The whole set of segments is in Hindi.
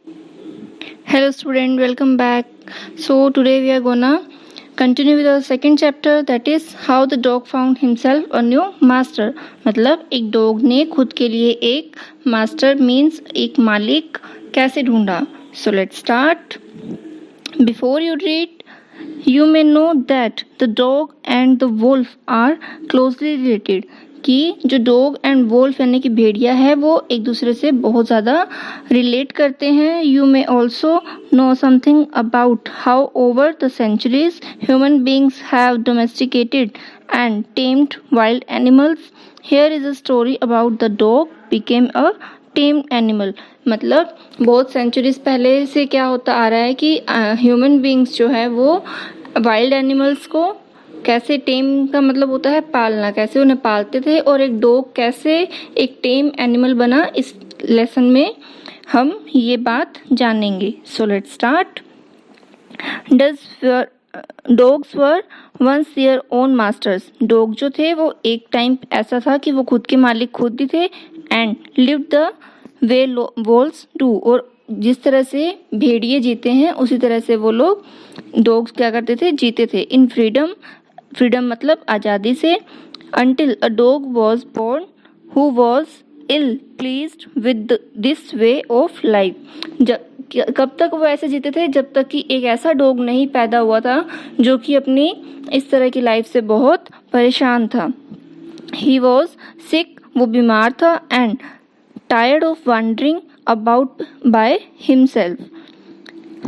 Hello student, welcome back. So today we are gonna continue with our second chapter, that is how the dog found himself a new master. मतलब एक डॉग ने खुद के लिए एक मास्टर मीन्स एक मालिक कैसे ढूंढा. So let's start. Before you read, you may know that the dog and the wolf are closely related. कि जो डॉग एंड वोल्फ यानी कि भेड़िया है वो एक दूसरे से बहुत ज़्यादा रिलेट करते हैं. You may also know something about how over the centuries human beings have domesticated and tamed wild animals. Here is a story about the dog became a tamed animal. मतलब बहुत सेंचुरीज पहले से क्या होता आ रहा है कि ह्यूमन बींग्स जो है वो वाइल्ड एनिमल्स को कैसे टेम का मतलब होता है पालना, कैसे उन्हें पालते थे और एक डॉग कैसे एक टेम एनिमल बना. इस लेसन में हम ये बात जानेंगे. So let's start. Dogs were once their own masters. Dog जो थे वो एक टाइम ऐसा था कि वो खुद के मालिक खुद ही थे. And live the way wolves do. और जिस तरह से भेड़िए जीते हैं उसी तरह से वो लोग डॉग्स क्या करते थे, जीते थे. इन फ्रीडम, फ्रीडम मतलब आज़ादी से. until a dog was born who was ill pleased with this way of life. कब तक वो ऐसे जीते थे, जब तक कि एक ऐसा डॉग नहीं पैदा हुआ था जो कि अपनी इस तरह की लाइफ से बहुत परेशान था. he was sick, वो बीमार था. and tired of wandering about by himself,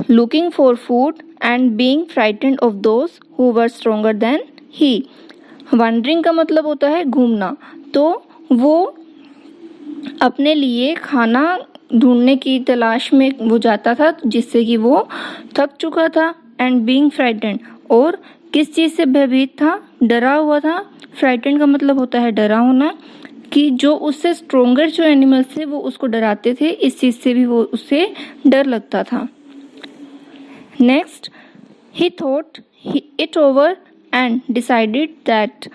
looking for food and being frightened of those who were stronger than he. wandering का मतलब होता है घूमना. तो वो अपने लिए खाना ढूंढने की तलाश में वो जाता था जिससे कि वो थक चुका था. and being frightened, और किस चीज़ से भयभीत था, डरा हुआ था. frightened का मतलब होता है डरा होना, कि जो उससे स्ट्रोंगर जो एनिमल्स थे वो उसको डराते थे, इस चीज़ से भी वो उससे डर लगता था. Next, he thought it over and decided that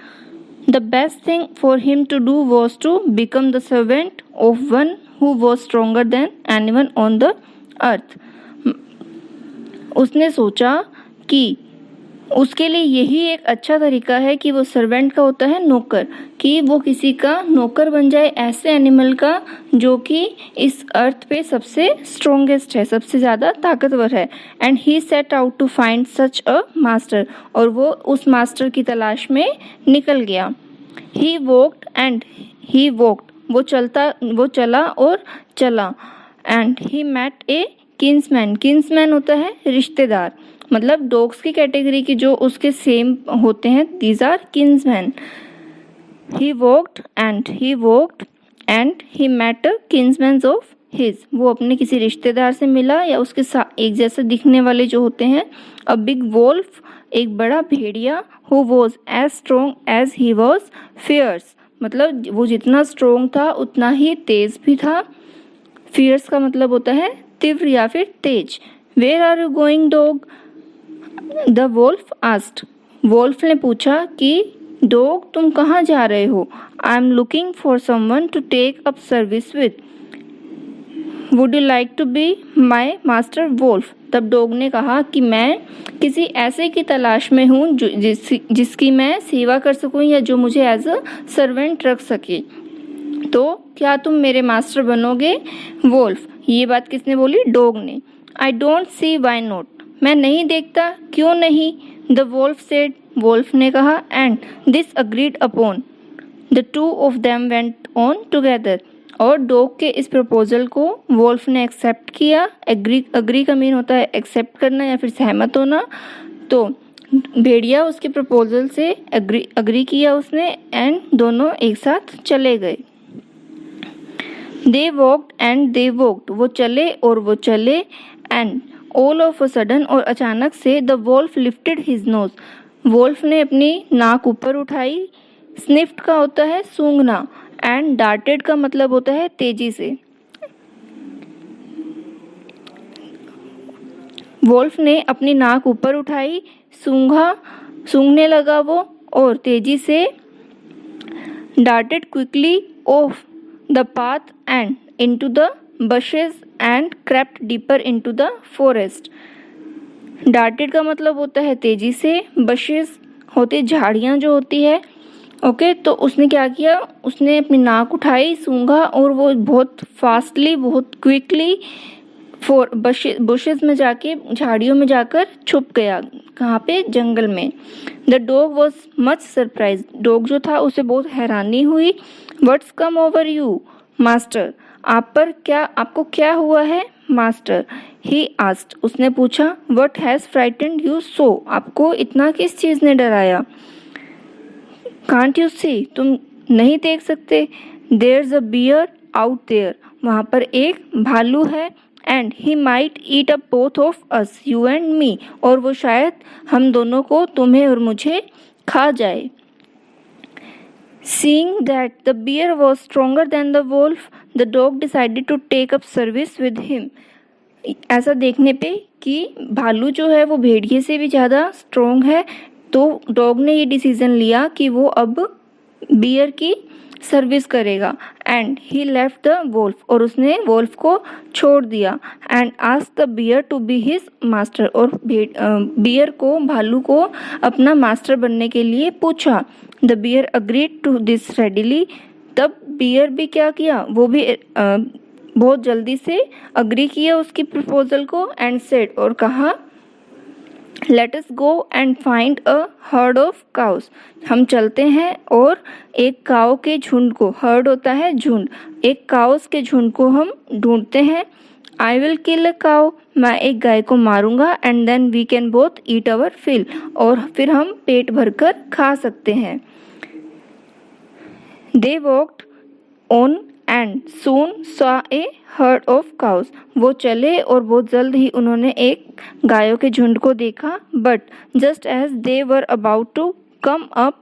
the best thing for him to do was to become the servant of one who was stronger than anyone on the earth. उसने सोचा कि उसके लिए यही एक अच्छा तरीका है कि वो सर्वेंट का होता है नौकर, कि वो किसी का नौकर बन जाए ऐसे एनिमल का जो कि इस अर्थ पे सबसे स्ट्रोंगेस्ट है, सबसे ज़्यादा ताकतवर है. And he set out to find such a master, और वो उस मास्टर की तलाश में निकल गया. He walked and he walked, वो चला और चला. And he met a kinsman. Kinsman होता है रिश्तेदार, मतलब डॉग्स की कैटेगरी की जो उसके सेम होते हैं, these are kinsman. He walked and he met kinsman of his. वो अपने किसी रिश्तेदार से मिला या उसके साथ एक जैसे दिखने वाले जो होते हैं. अ बिग वोल्फ, एक बड़ा भेड़िया. Who was as strong as he was fierce, मतलब वो जितना स्ट्रोंग था उतना ही तेज भी था. फियर्स का मतलब होता है तीव्र या फिर तेज. Where are you going dog, the wolf asked. Wolf ने पूछा कि डॉग तुम कहाँ जा रहे हो. I am looking for someone to take up service with. Would you like to be my master wolf. तब डॉग ने कहा कि मैं किसी ऐसे की तलाश में हूँ जिसकी मैं सेवा कर सकूँ या जो मुझे एज अ सर्वेंट रख सके. तो क्या तुम मेरे मास्टर बनोगे. वोल्फ, ये बात किसने बोली, डॉग ने. I don't see why not, मैं नहीं देखता क्यों नहीं. द वोल्फ सेड, वोल्फ ने कहा. And this agreed upon, the two of them went on together. और डॉग के इस प्रपोजल को वोल्फ ने एक्सेप्ट किया. अग्री का मीन होता है एक्सेप्ट करना या फिर सहमत होना. तो भेड़िया उसके प्रपोजल से अग्री किया उसने, एंड दोनों एक साथ चले गए. They walked and they walked, वो चले और वो चले. And all of a sudden, और अचानक से, the wolf lifted his nose. Wolf ने अपनी नाक ऊपर उठाई. स्निफ्ट का होता है सूंघना. एंड डार्टेड का मतलब होता है तेजी से. वोल्फ ने अपनी नाक ऊपर उठाई, सूंघने लगा वो, और तेजी से. Darted quickly off the path and into the bushes and crept deeper into the forest. Darted का मतलब होता है तेजी से, bushes होते झाड़ियाँ जो होती है, ओके। तो उसने क्या किया, उसने अपनी नाक उठाई, सूंघा और वो बहुत फास्टली, बहुत क्विकली बुशेस में जाके, झाड़ियों में जाकर छुप गया। कहाँ पे? जंगल में। The dog was much surprise, dog जो था उसे बहुत हैरानी हुई। What's come over you master, आपको क्या हुआ है मास्टर? ही आस्क्ड, उसने पूछा। What has frightened you so, आपको इतना किस चीज ने डराया? कांट यू सी, तुम नहीं देख सकते? There's a bear out there, वहाँ पर एक भालू है। And he might eat up both of us, you and me, और वो शायद हम दोनों को, तुम्हें और मुझे, खा जाए। Seeing that the bear was stronger than the wolf, the dog decided to take up service with him. ऐसा देखने पे कि भालू जो है वो भेड़िए से भी ज़्यादा स्ट्रोंग है, तो डॉग ने ये डिसीजन लिया कि वो अब बियर की सर्विस करेगा। And he left the wolf, और उसने वोल्फ को छोड़ दिया। And asked the bear to be his master, और बियर को, भालू को अपना मास्टर बनने के लिए पूछा। The bear agreed to this readily, तब बियर भी क्या किया, वो भी बहुत जल्दी से अग्री किया उसकी प्रपोजल को। एंड सेड, और कहा, let us go and find a herd of cows, हम चलते हैं और एक काऊ के झुंड को, हर्ड होता है झुंड, एक काउस के झुंड को हम ढूंढते हैं। I will kill a cow, मैं एक गाय को मारूंगा। And then we can both eat our fill, और फिर हम पेट भरकर खा सकते हैं। They walked on and soon saw a herd of cows, वो चले और बहुत जल्द ही उन्होंने एक गायों के झुंड को देखा। But just as they were about to come up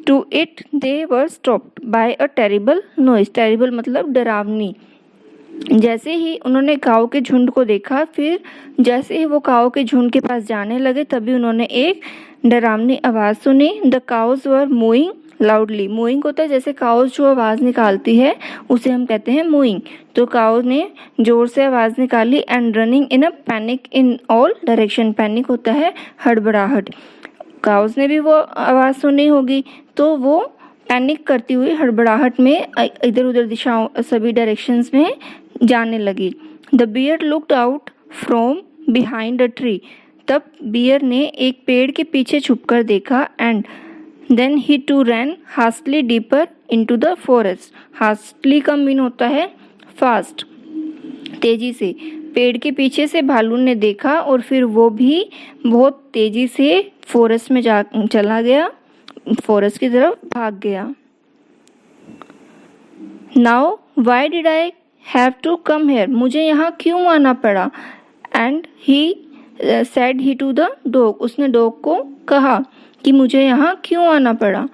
to it, they were stopped by a terrible noise, terrible मतलब डरावनी। जैसे ही उन्होंने काऊ के झुंड को देखा, फिर जैसे ही वो काऊ के झुंड के पास जाने लगे, तभी उन्होंने एक डरावनी आवाज़ सुनी। द काउज वर मूइंग लाउडली, मूइंग होता है जैसे काउज जो आवाज़ निकालती है उसे हम कहते हैं मूइंग। तो काउ ने जोर से आवाज़ निकाली। And running in a panic in all direction, panic होता है हड़बड़ाहट। काउज ने भी वो आवाज़ सुनी होगी, तो वो पैनिक करती हुई हड़बड़ाहट में इधर उधर दिशाओं, सभी डायरेक्शंस में जाने लगी। The bear looked out from behind a tree, तब बियर ने एक पेड़ के पीछे छुपकर देखा। And then he too ran hastily deeper into the forest, hastily का मीन होता है फास्ट, तेजी से। पेड़ के पीछे से भालू ने देखा और फिर वो भी बहुत तेजी से फॉरेस्ट में चला गया, फॉरेस्ट की तरफ भाग गया। Now why did I have to come here, मुझे यहाँ क्यों आना पड़ा? And he said he to the dog, उसने डॉग को कहा कि मुझे यहाँ क्यों आना पड़ा।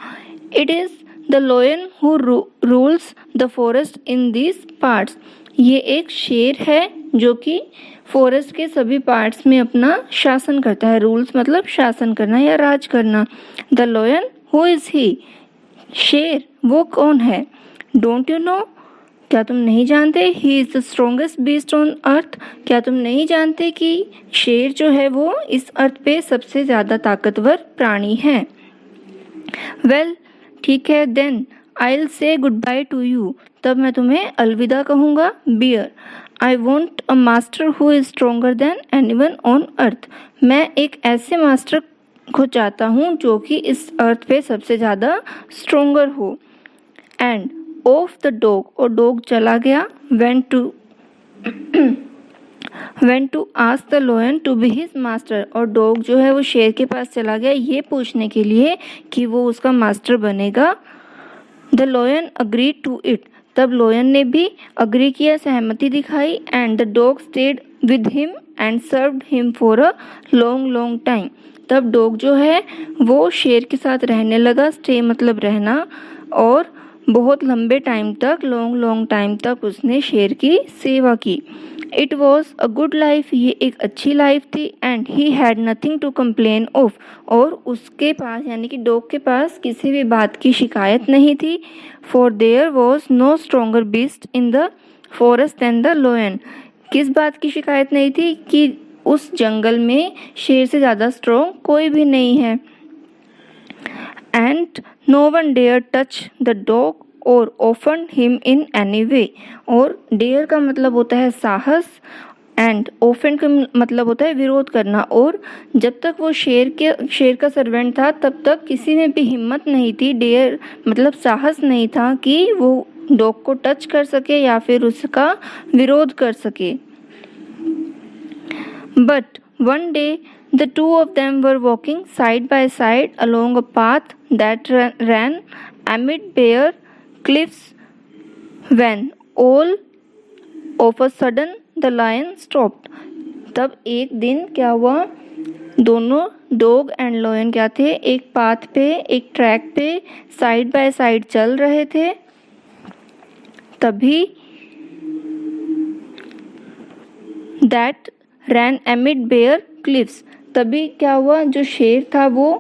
It is the lion who rules the forest in this parts, ये एक शेर है जो कि फॉरेस्ट के सभी पार्ट्स में अपना शासन करता है। रूल्स मतलब शासन करना या राज करना। द लायन, हु इज़ ही, शेर वो कौन है? डोंट यू नो, क्या तुम नहीं जानते? He is the strongest beast on earth, क्या तुम नहीं जानते कि शेर जो है वो इस अर्थ पे सबसे ज़्यादा ताकतवर प्राणी है। वेल ठीक है, then I will say goodbye to you, तब मैं तुम्हें अलविदा कहूँगा। Bear, I want a master who is stronger than anyone on earth, मैं एक ऐसे मास्टर को चाहता हूँ जो कि इस अर्थ पे सबसे ज़्यादा स्ट्रोंगर हो। एंड ऑफ द डॉग, और डॉग चला गया। Went to ask the lion to be his master, और डॉग जो है वो शेर के पास चला गया ये पूछने के लिए कि वो उसका मास्टर बनेगा। The lion agreed to it, तब लायन ने भी अग्री किया, सहमति दिखाई। And the dog stayed with him and served him for a long time, तब डॉग जो है वो शेर के साथ रहने लगा। स्टे मतलब रहना, और बहुत लंबे टाइम तक, लॉन्ग टाइम तक उसने शेर की सेवा की। It was a good life, ये एक अच्छी लाइफ थी। And he had nothing to complain of, और उसके पास यानी कि डॉग के पास किसी भी बात की शिकायत नहीं थी। For there was no stronger beast in the forest than the lion. किस बात की शिकायत नहीं थी? कि उस जंगल में शेर से ज़्यादा स्ट्रॉन्ग कोई भी नहीं है. And no one dare touch the dog or offend him in any way. और dare का मतलब होता है साहस, एंड offend का मतलब होता है विरोध करना. और जब तक वो शेर का सर्वेंट था तब तक किसी में भी हिम्मत नहीं थी, डेयर मतलब साहस नहीं था कि वो डॉग को टच कर सके या फिर उसका विरोध कर सके. But one day the two of them were walking side by side along a path that ran amid bare cliffs when all of a sudden the lion stopped. तब एक दिन क्या हुआ, दोनों डॉग एंड लायन क्या थे, एक पाथ पे, एक ट्रैक पे साइड बाय साइड चल रहे थे. तभी that ran amid bare cliffs, तभी क्या हुआ, जो शेर था वो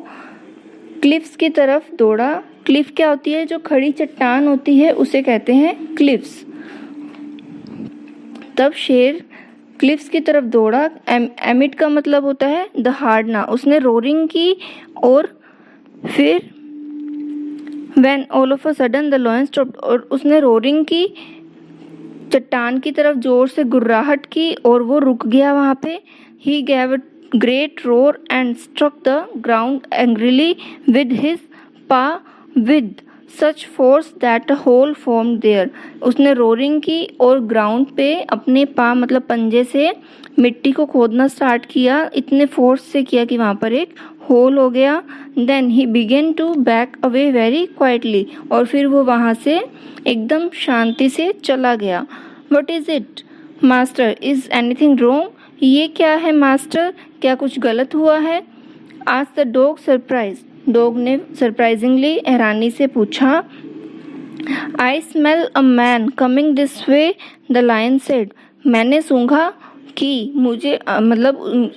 क्लिफ्स की तरफ दौड़ा. क्लिफ क्या होती है? जो खड़ी चट्टान होती है उसे कहते हैं क्लिफ्स. तब शेर क्लिफ्स की तरफ दौड़ा. एमिड का मतलब होता है दहाड़ना. उसने रोरिंग की और फिर when all of a sudden the lion stopped, और उसने रोरिंग की, चट्टान की तरफ जोर से गुर्राहट की और वो रुक गया वहाँ पे. He gave a great roar and struck the ground angrily with his paw with such force that a hole formed there. उसने रोरिंग की और ग्राउंड पे अपने पा मतलब पंजे से मिट्टी को खोदना स्टार्ट किया. इतने फोर्स से किया कि वहाँ पर एक होल हो गया. Then he began to back away very quietly, और फिर वो वहाँ से एकदम शांति से चला गया. What is it, master? Is anything wrong? ये क्या है मास्टर, क्या कुछ गलत हुआ है? Asked the dog surprised. Dog ने सरप्राइजिंगली हैरानी से पूछा. I smell a man coming this way, the lion said. मैंने सूंघा कि मुझे मतलब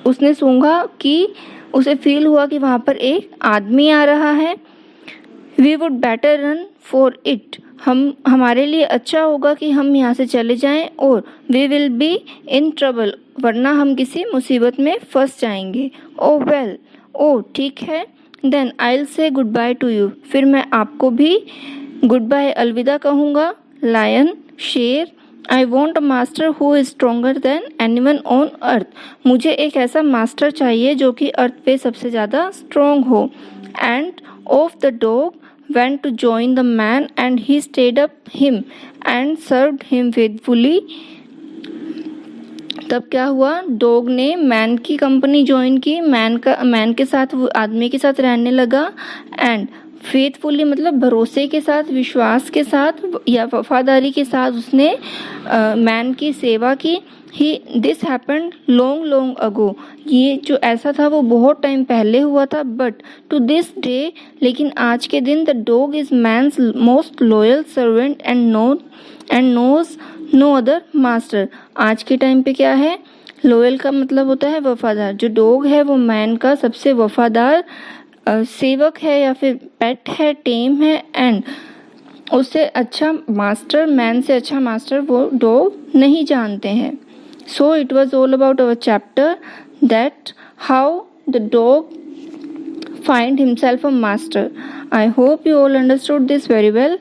उसने सूंघा कि उसे फील हुआ कि वहाँ पर एक आदमी आ रहा है. We would better run for it. हमारे लिए अच्छा होगा कि हम यहाँ से चले जाएं, और we will be in trouble, वरना हम किसी मुसीबत में फंस जाएंगे. Oh well, ओह ठीक है. Then I'll say goodbye to you. फिर मैं आपको भी गुड बाय अलविदा कहूँगा. लायन शेर. I want a master who is stronger than anyone on earth. मुझे एक ऐसा मास्टर चाहिए जो कि अर्थ पे सबसे ज़्यादा स्ट्रॉन्ग हो. And off the dog went to join the man and he stayed up him and served him faithfully. तब क्या हुआ, डॉग ने मैन की कंपनी ज्वाइन की. मैन के साथ वो आदमी के साथ रहने लगा. एंड फेथफुली मतलब भरोसे के साथ, विश्वास के साथ या वफादारी के साथ उसने मैन की सेवा की. This happened long ago. ये जो ऐसा था वो बहुत टाइम पहले हुआ था. बट टू दिस डे, लेकिन आज के दिन, the dog is man's most loyal servant and knows no other master. आज के टाइम पे क्या है, लॉयल का मतलब होता है वफादार. जो डॉग है वो मैन का सबसे वफादार सेवक है या फिर पेट है, टेम है. एंड उससे अच्छा मास्टर, मैन से अच्छा मास्टर वो डॉग नहीं जानते हैं. So it was all about our chapter that how the dog find himself a master. I hope you all understood this very well.